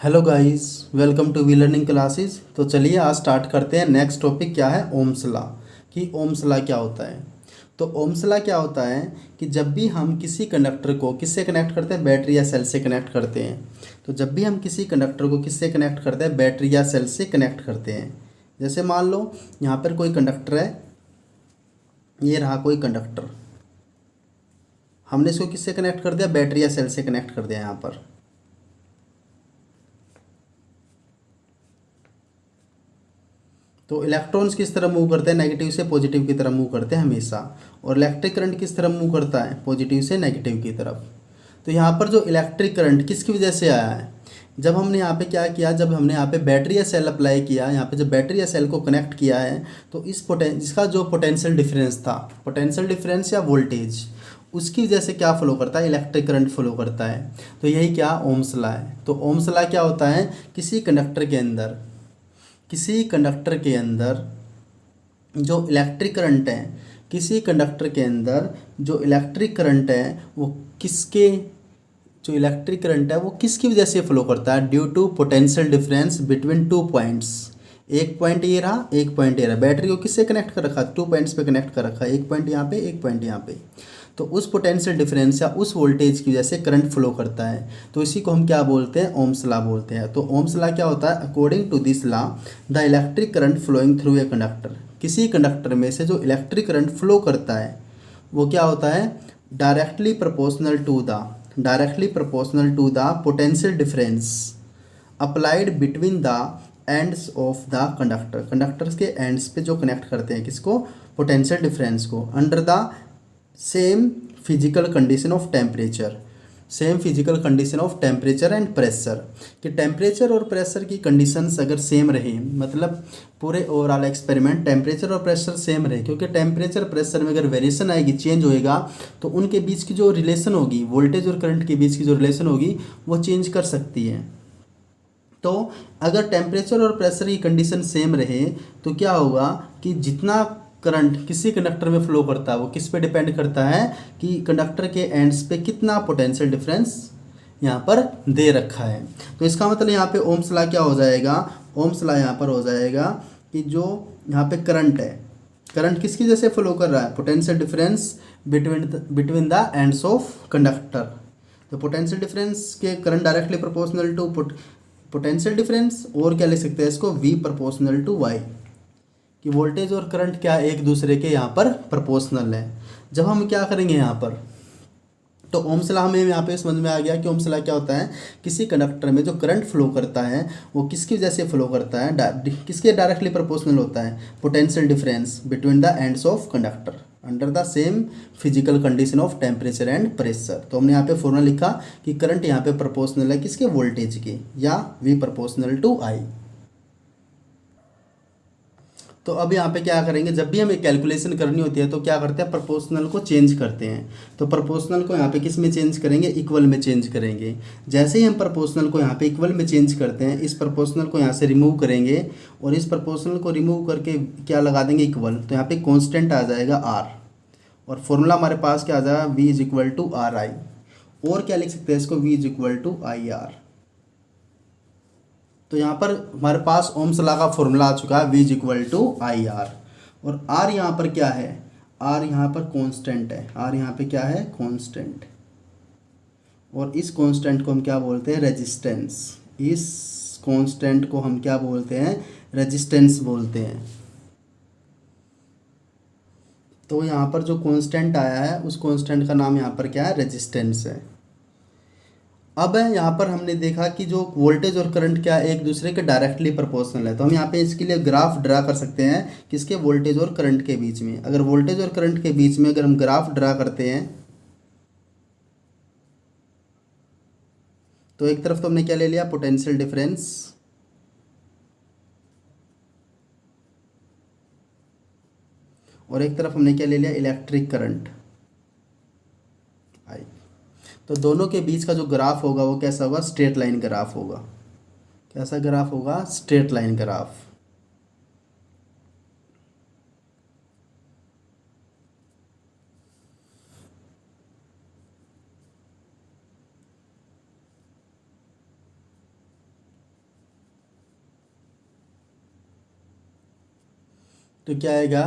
Hello guys, welcome to we learning classes. तो चलिए आज स्टार्ट करते हैं। नेक्स्ट टॉपिक क्या है? Ohm's law. कि ओम्स लॉ क्या होता है। तो ओम्स लॉ क्या होता है कि जब भी हम किसी कंडक्टर को किससे कनेक्ट करते हैं, बैटरी या सेल से कनेक्ट करते हैं। तो जब भी हम किसी कंडक्टर को किससे कनेक्ट करते हैं, बैटरी या सेल से कनेक्ट करते हैं। जैसे मान लो यहाँ पर कोई कंडक्टर है, ये रहा कोई कंडक्टर। हमने इसको किससे कनेक्ट कर दिया, बैटरी या सेल से कनेक्ट कर दिया। यहाँ पर तो इलेक्ट्रॉन्स किस तरह मूव करते हैं, नेगेटिव से पॉजिटिव की तरफ मूव करते हैं हमेशा। और इलेक्ट्रिक करंट किस तरफ मूव करता है, पॉजिटिव से नेगेटिव की तरफ। तो यहाँ पर जो इलेक्ट्रिक करंट किसकी वजह से आया है, जब हमने यहाँ पे क्या किया, जब हमने यहाँ पे बैटरी या सेल अप्लाई किया, यहाँ पे जब बैटरी या सेल को कनेक्ट किया है तो इसका जो पोटेंशियल डिफरेंस था, पोटेंशियल डिफरेंस या वोल्टेज, उसकी वजह से क्या फ्लो करता है, इलेक्ट्रिक करंट फ्लो करता है। तो यही क्या ओम्स लॉ है। तो ओम्स लॉ क्या होता है, किसी कंडक्टर के अंदर जो इलेक्ट्रिक करंट है, किसी कंडक्टर के अंदर जो इलेक्ट्रिक करंट है वो किसके जो इलेक्ट्रिक करंट है वो किसकी वजह से फ्लो करता है, due to potential difference between two points. एक पॉइंट ये रहा, एक पॉइंट ये रहा। बैटरी को किससे कनेक्ट कर रखा, टू पॉइंट्स पे कनेक्ट कर रखा है, एक पॉइंट यहाँ पे, एक पॉइंट यहाँ पे। तो उस पोटेंशियल डिफरेंस या उस वोल्टेज की वजह से करंट फ्लो करता है। तो इसी को हम क्या बोलते हैं, ओम्स लॉ बोलते हैं। तो ओम्स लॉ क्या होता है, according to this law the electric current flowing through a conductor, किसी कंडक्टर में से जो इलेक्ट्रिक करंट फ्लो करता है वो क्या होता है, directly proportional to the potential difference applied between the ends of the conductors के एंड्स पे जो कनेक्ट करते हैं किसको, पोटेंशियल डिफरेंस को, under the same physical condition of temperature, and pressure. कि टेम्परेचर और प्रेशर की कंडीशंस अगर सेम रहे, मतलब पूरे ओवरऑल एक्सपेरिमेंट टेम्परेचर और प्रेशर सेम रहे, क्योंकि टेम्परेचर प्रेशर में अगर वेरिएशन आएगी, चेंज होएगा, तो उनके बीच की जो रिलेशन होगी, वोल्टेज और करंट के बीच की जो रिलेशन होगी वो चेंज कर सकती है। तो अगर टेम्परेचर और प्रेशर की कंडीशन सेम रहे तो क्या होगा कि जितना करंट किसी कंडक्टर में फ्लो करता है वो किस पे डिपेंड करता है कि कंडक्टर के एंड्स पे कितना पोटेंशियल डिफरेंस यहाँ पर दे रखा है। तो इसका मतलब यहाँ पे ओम्स लॉ क्या हो जाएगा, ओम्स लॉ यहाँ पर हो जाएगा कि जो यहाँ पे करंट है, करंट किसकी वजह से फ्लो कर रहा है, potential difference between the ends of conductor. तो पोटेंशियल डिफरेंस के current directly proportional to potential difference, और क्या लिख सकते हैं इसको, V प्रोपोर्शनल टू Y। कि वोल्टेज और करंट क्या एक दूसरे के यहाँ पर प्रोपोर्शनल है। जब हम क्या करेंगे यहाँ पर, तो ओम्स लॉ हमें यहाँ पे समझ में आ गया कि ओम्स लॉ क्या होता है, किसी कंडक्टर में जो करंट फ्लो करता है वो किसकी वजह से फ्लो करता है, किसके डायरेक्टली प्रोपोर्शनल होता है, potential difference between the ends of conductor under the same physical condition of temperature and pressure. तो हमने यहाँ पे फॉर्मूला लिखा कि करंट यहाँ पे प्रोपोर्शनल है किसके, वोल्टेज के, या V प्रोपोर्शनल टू I। तो अब यहाँ पे क्या करेंगे, जब भी हमें कैलकुलेशन करनी होती है तो क्या करते हैं, प्रोपोर्शनल को चेंज करते हैं। तो प्रोपोर्शनल को यहाँ पे किस में चेंज करेंगे, इक्वल में चेंज करेंगे। जैसे ही हम प्रोपोर्शनल को यहाँ पे इक्वल में चेंज करते हैं, इस प्रोपोर्शनल को यहाँ से रिमूव करेंगे और इस प्रोपोर्शनल को रिमूव करके क्या लगा देंगे, इक्वल। तो यहाँ पे कॉन्स्टेंट आ जाएगा R, और फॉर्मूला हमारे पास क्या आ जाएगा, V is equal to RI। और क्या लिख सकते हैं इसको, V is equal to IR। तो यहाँ पर हमारे पास ओम्स लॉ का फॉर्मूला आ चुका है, V is equal to IR। और R यहाँ पर क्या है, R यहाँ पर कांस्टेंट है, R यहाँ पे क्या है, कांस्टेंट। और इस कांस्टेंट को हम क्या बोलते हैं, रेजिस्टेंस। इस कांस्टेंट को हम क्या बोलते हैं, रेजिस्टेंस बोलते हैं। तो यहाँ पर जो कांस्टेंट आया है उस कांस्टेंट का नाम यहाँ पर क्या है, रेजिस्टेंस है। अब यहाँ पर हमने देखा कि जो वोल्टेज और करंट क्या एक दूसरे के डायरेक्टली प्रोपोर्शनल है। तो हम यहाँ पे इसके लिए ग्राफ ड्रा कर सकते हैं किसके, वोल्टेज और करंट के बीच में। अगर वोल्टेज और करंट के बीच में अगर हम ग्राफ ड्रा करते हैं तो एक तरफ तो हमने क्या ले लिया, पोटेंशियल डिफरेंस, और एक तरफ हमने क्या ले लिया, इलेक्ट्रिक करंट I। तो दोनों के बीच का जो ग्राफ होगा वो कैसा होगा, स्ट्रेट लाइन ग्राफ होगा। कैसा ग्राफ होगा, स्ट्रेट लाइन ग्राफ। तो क्या आएगा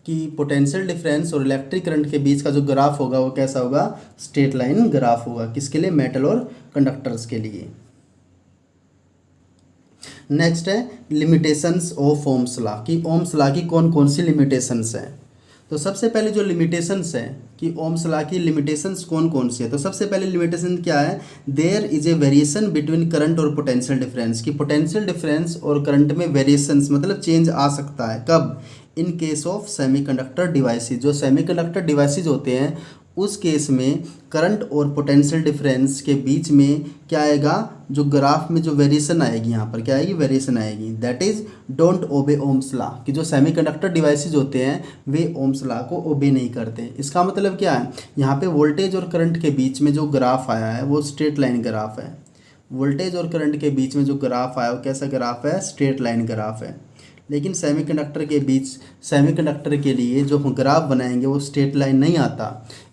कि पोटेंशियल डिफरेंस और इलेक्ट्रिक करंट के बीच का जो ग्राफ होगा वो कैसा होगा, स्ट्रेट लाइन ग्राफ होगा। किसके लिए, मेटल और कंडक्टर्स के लिए। नेक्स्ट है लिमिटेशंस ऑफ ओम्स लॉ, कि ओम्स लॉ की कौन कौन सी लिमिटेशंस हैं। तो सबसे पहले जो लिमिटेशंस है कि ओम्स लॉ की लिमिटेशंस कौन कौन सी है, तो सबसे पहले लिमिटेशन क्या है, there is a variation between current और पोटेंशियल डिफरेंस, कि पोटेंशियल डिफरेंस और करंट में वेरिएशंस मतलब चेंज आ सकता है। कब, in case of semiconductor devices, जो सेमीकंडक्टर डिवाइसेज होते हैं उस केस में करंट और पोटेंशियल डिफरेंस के बीच में क्या आएगा, जो ग्राफ में जो वेरिएशन आएगी, यहाँ पर क्या आएगी, वेरिएशन आएगी। दैट इज डोंट ओबे ओम्स लॉ, कि जो सेमीकंडक्टर डिवाइसेज होते हैं वे ओम्स लॉ को ओबे नहीं करते। इसका मतलब क्या है, यहाँ पे वोल्टेज और करंट के बीच में जो ग्राफ आया है वो स्ट्रेट लाइन ग्राफ है। वोल्टेज और करंट के बीच में जो ग्राफ आया वो कैसा ग्राफ है, स्ट्रेट लाइन ग्राफ है। लेकिन सेमीकंडक्टर के बीच, सेमीकंडक्टर के लिए जो हम ग्राफ बनाएंगे वो स्ट्रेट लाइन नहीं आता।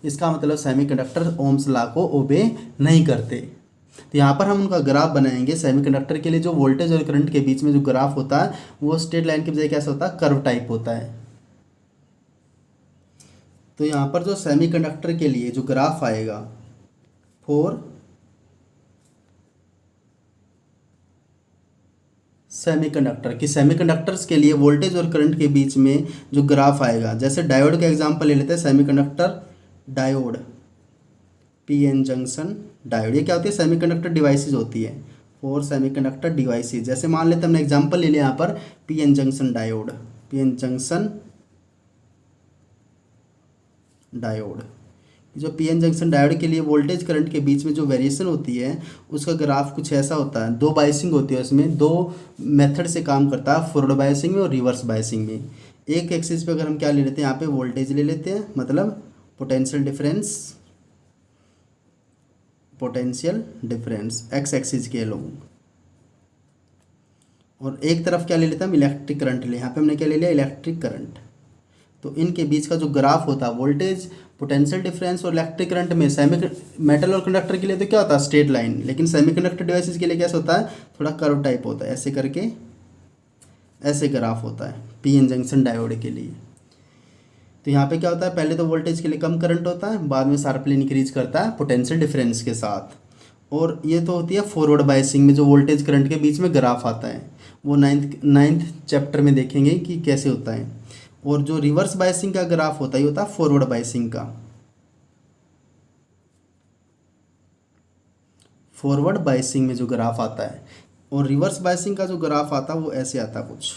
इसका मतलब सेमीकंडक्टर ओम्स लॉ को ओबे नहीं करते। तो यहाँ पर हम उनका ग्राफ बनाएंगे। सेमीकंडक्टर के लिए जो वोल्टेज और करंट के बीच में जो ग्राफ होता है वो स्ट्रेट लाइन के बजाय कैसा होता है, कर्व टाइप होता है। तो यहाँ पर जो सेमीकंडक्टर के लिए जो ग्राफ आएगा फॉर सेमीकंडक्टर, कि सेमीकंडक्टर्स के लिए वोल्टेज और करंट के बीच में जो ग्राफ आएगा, जैसे डायोड का एग्जांपल ले लेते हैं, semiconductor diode, PN junction diode, ये क्या होती है, सेमीकंडक्टर डिवाइसेज होती है फॉर सेमीकंडक्टर डिवाइसेज। जैसे मान लेते हैं हमने एग्जांपल ले लिया यहाँ पर PN junction diode, PN junction diode. जो पीएन जंक्शन डायोड के लिए वोल्टेज करंट के बीच में जो वेरिएशन होती है उसका ग्राफ कुछ ऐसा होता है। दो बायसिंग होती है उसमें, दो मेथड से काम करता है, फॉरवर्ड बायसिंग में और रिवर्स बायसिंग में। एक एक्सिस पे अगर हम क्या ले लेते हैं, यहाँ पे वोल्टेज ले लेते हैं, मतलब potential difference, potential difference x axis के लोग, और एक तरफ क्या ले लेते हैं हम, इलेक्ट्रिक करंट ले, यहाँ पे हमने क्या ले लिया, इलेक्ट्रिक करंट। तो इनके बीच का जो ग्राफ होता है वोल्टेज, पोटेंशियल डिफरेंस और इलेक्ट्रिक करंट में, मेटल और कंडक्टर के लिए तो क्या होता है, स्ट्रेट लाइन, लेकिन सेमीकंडक्टर डिवाइसेस के लिए कैसा होता है, थोड़ा कर्व टाइप होता है, ऐसे करके ऐसे ग्राफ होता है पीएन जंक्शन डायोड के लिए। तो यहाँ पे क्या होता है, पहले तो वोल्टेज के लिए कम करंट होता है, बाद में शार्पली इंक्रीज करता है पोटेंशियल डिफरेंस के साथ। और ये तो होती है फॉरवर्ड बायसिंग में, जो वोल्टेज करंट के बीच में ग्राफ आता है, वो नाइन्थ चैप्टर में देखेंगे कि कैसे होता है। और जो रिवर्स बायसिंग का ग्राफ होता है ये होता है फॉरवर्ड बायसिंग का, फॉरवर्ड बायसिंग में जो ग्राफ आता है, और रिवर्स बायसिंग का जो ग्राफ आता है वो ऐसे आता है कुछ।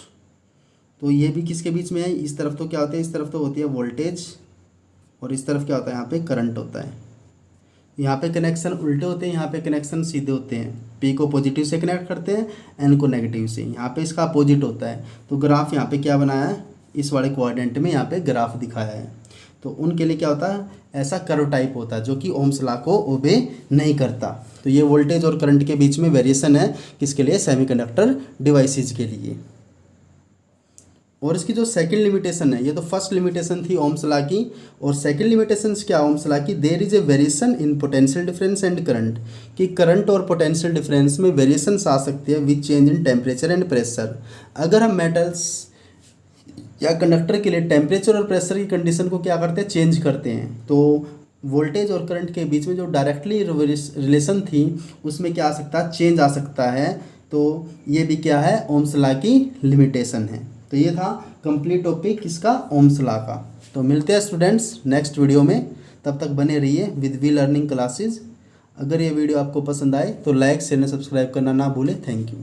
तो ये भी किसके बीच में है, इस तरफ तो क्या होता है, इस तरफ तो होती है वोल्टेज, और इस तरफ क्या होता है, यहाँ पे करंट होता है। यहाँ पे कनेक्शन उल्टे होते हैं, यहाँ पे कनेक्शन सीधे होते हैं। पी को पॉजिटिव से कनेक्ट करते हैं, एन को नेगेटिव से। यहाँ पे इसका अपोजिट होता है। तो ग्राफ यहाँ पे क्या बनाया है, इस वाले क्वाड्रेंट में यहाँ पे ग्राफ दिखाया है। तो उनके लिए क्या होता है, ऐसा कर्व टाइप होता है जो कि ओम्स लॉ को ओबे नहीं करता। तो ये वोल्टेज और करंट के बीच में वेरिएशन है, किसके लिए, सेमीकंडक्टर डिवाइसेज के लिए। और इसकी जो सेकंड लिमिटेशन है, ये तो फर्स्ट लिमिटेशन थी ओम्स लॉ की, और सेकंड लिमिटेशन क्या ओम्स लॉ की, there is a variation in potential difference and current, कि करंट और पोटेंशियल डिफरेंस में वेरिएशंस आ सकती है with change in temperature and pressure. अगर हम मेटल्स या कंडक्टर के लिए टेम्परेचर और प्रेशर की कंडीशन को क्या करते हैं, चेंज करते हैं, तो वोल्टेज और करंट के बीच में जो डायरेक्टली रिलेशन थी उसमें क्या आ सकता है, चेंज आ सकता है। तो ये भी क्या है, ओम्स लॉ की लिमिटेशन है। तो ये था कंप्लीट टॉपिक किसका, ओम्स लॉ का। तो मिलते हैं स्टूडेंट्स नेक्स्ट वीडियो में, तब तक बने रहिए विद वी लर्निंग क्लासेज। अगर ये वीडियो आपको पसंद आए तो लाइक शेयर सब्सक्राइब करना ना भूलें। Thank you.